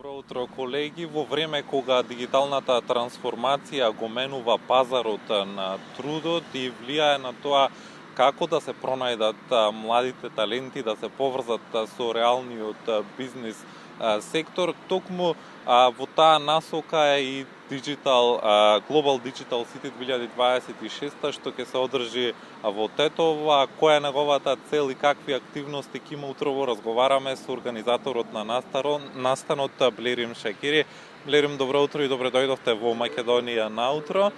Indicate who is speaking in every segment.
Speaker 1: Добро утро, колеги. Во време кога дигиталната трансформација го менува пазарот на трудот и влијае на тоа како да се пронајдат младите таленти, да се поврзат со реалниот бизнис сектор, токму во таа насока е и Global Digital City 2026, што ќе се одржи во Тетово. Која е неговата цел и какви активности ќе има утрово, разговараме со организаторот на настанот Блерим Шакири. Блерим, добро утро и добре дојдовте во Македонија наутро.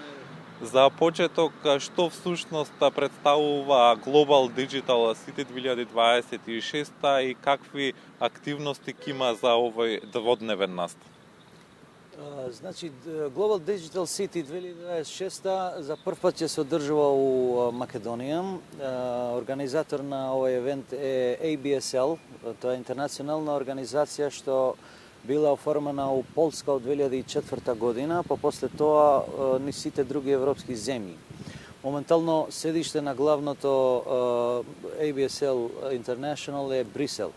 Speaker 1: За почеток, што всушност представува Global Digital City 2026 и какви активности ќе има за овој дводневен настан?
Speaker 2: Значи, Global Digital City 2026 за прв пат ќе се одржува у Македонија. Организатор на овој евент е ABSL, тоа е интернационална организација што била оформена у Полска од 2004 година, па после тоа ни сите други европски земји. Моментално седиште на главното ABSL International е Брисел.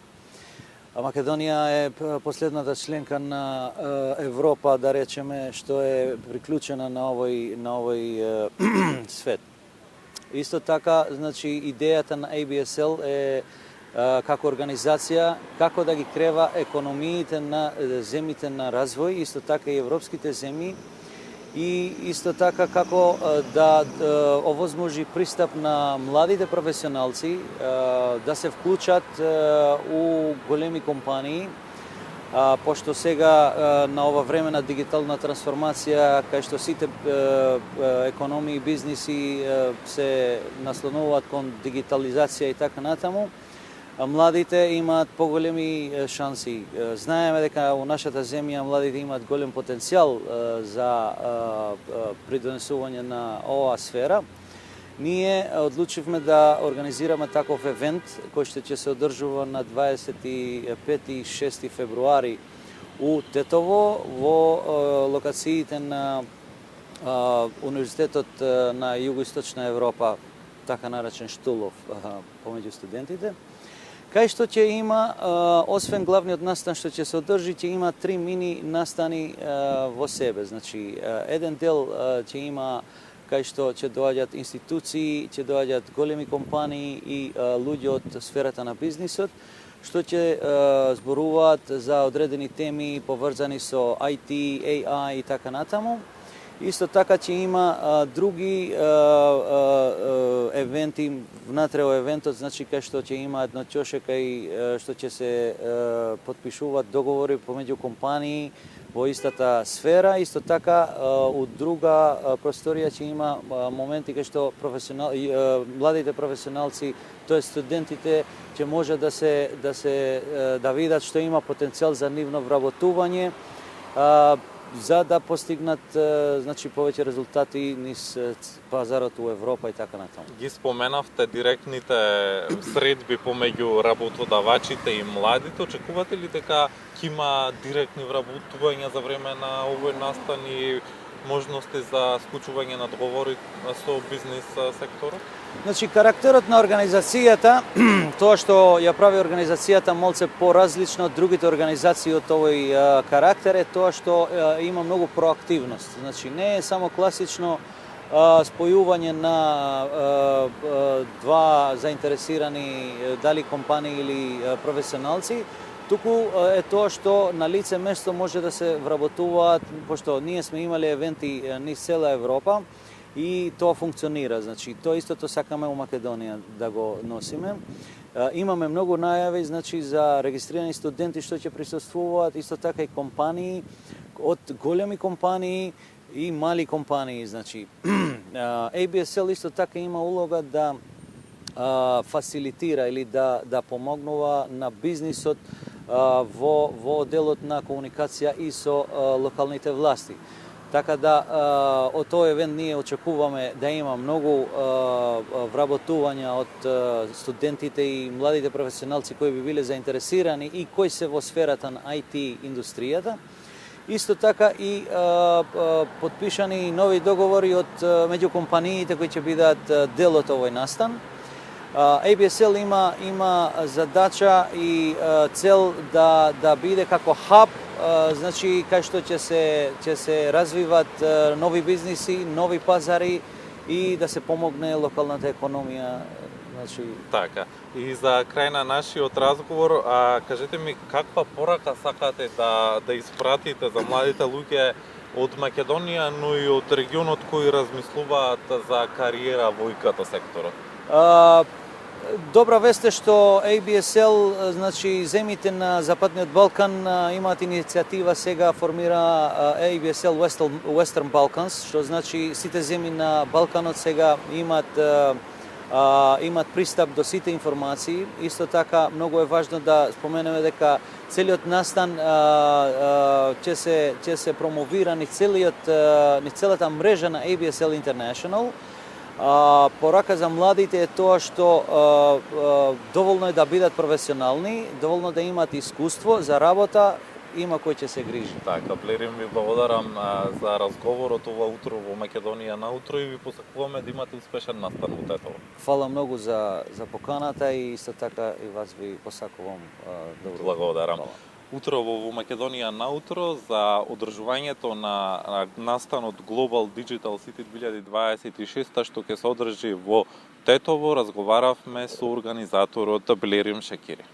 Speaker 2: Македонија е последната членка на Европа, да речеме, што е приклучена на овој свет. Исто така, значи, идејата на ABSL е како организација, како да ги крeva економиите на земјите на развој, исто така и европските земји, и исто така како да овозможи пристап на младите професионалци да се вклучат у големи компании, пошто сега на ова време на дигитална трансформација, кај што сите економии и бизниси се наслонуваат кон дигитализација и така натаму, младите имаат поголеми шанси. Знаеме дека во нашата земја младите имаат голем потенцијал за придонесување на оваа сфера. Ние одлучивме да организираме таков евент кој што ќе се одржува на 25 и 6 февруари у Тетово во локациите на Универзитетот на Југоисточна Европа, така наречен Штулов, помеѓу студентите. Кај што ќе има, освен главниот настан што ќе се одржи, ќе има 3 мини настани во себе. Значи, еден дел ќе има кај што ќе доаѓат институции, ќе доаѓат големи компании и луѓе од сферата на бизнисот, што ќе зборуваат за одредени теми поврзани со IT, AI и така натаму. Исто така ќе има други евенти внатре во евентот, значи кај што ќе има едно ќоше кај што ќе се потпишуваат договори помеѓу компании во истата сфера. Исто така у друга просторија ќе има моменти кај што младите професионалци, тоа студентите, ќе може да видат што има потенцијал за нивно вработување, за да постигнат значи повеќе резултати низ пазарот у Европа и така натаму.
Speaker 1: Ги споменавте директните средби помеѓу работодавачите и младите. Очекувате ли дека ќе има директни вработувања за време на овој настан и можности за склучување на договори со бизнис секторот?
Speaker 2: Значи, карактерот на организацијата, тоа што ја прави организацијата малце поразлично од другите организации од овој карактер е тоа што има многу проактивност. Значи, не е само класично спојување на два заинтересирани дали компании или професионалци, туку е тоа што на лице место може да се вработуваат, пошто ние сме имали евенти низ цела Европа и тоа функционира. Значи, тоа истото сакаме у Македонија да го носиме. Имаме многу најави, значи, за регистрирани студенти што ќе присуствуваат, исто така и компании, од големи компании и мали компании. Значи, ABSL исто така има улога да фасилитира или да помогнува на бизнисот во делот на комуникација и со локалните власти. Така да од тој евент ние очекуваме да има многу вработувања од студентите и младите професионалци кои би биле заинтересирани и кои се во сферата на IT индустријата. Исто така и потпишани нови договори од меѓу компаниите кои ќе бидат дел од овој настан. ABSL има задача и цел да биде како хаб, значи кај што ќе се развиват нови бизниси, нови пазари и да се помогне локалната економија. Значи...
Speaker 1: Така. И за крај на нашиот разговор, кажете ми каква порака сакате да испратите за младите луѓе од Македонија, но и од регионот кои размислуваат за кариера во ИКТ секторот?
Speaker 2: Добра вест е што ABSL, значи земите на Западниот Балкан имаат иницијатива, сега формира ABSL Western Balkans, што значи сите земји на Балканот сега имат пристап до сите информации. Исто така многу е важно да споменеме дека целиот настан ќе се промовира ни целата мрежа на ABSL International. Порака за младите е тоа што доволно е да бидат професионални, доволно да имаат искуство за работа, има кој ќе се грижи.
Speaker 1: Така, Блерим, ви благодарам за разговорот ова утро во Македонија на утро и ви посакуваме да имате успешен настан во Тетово.
Speaker 2: Фала многу за поканата и исто така и вас ви посакувам добро.
Speaker 1: Благодарам. Утро во Македонија на утро за одржувањето на настанот Global Digital City 2026 што ќе се одржи во Тетово разговаравме со организаторот Блерим Шекири.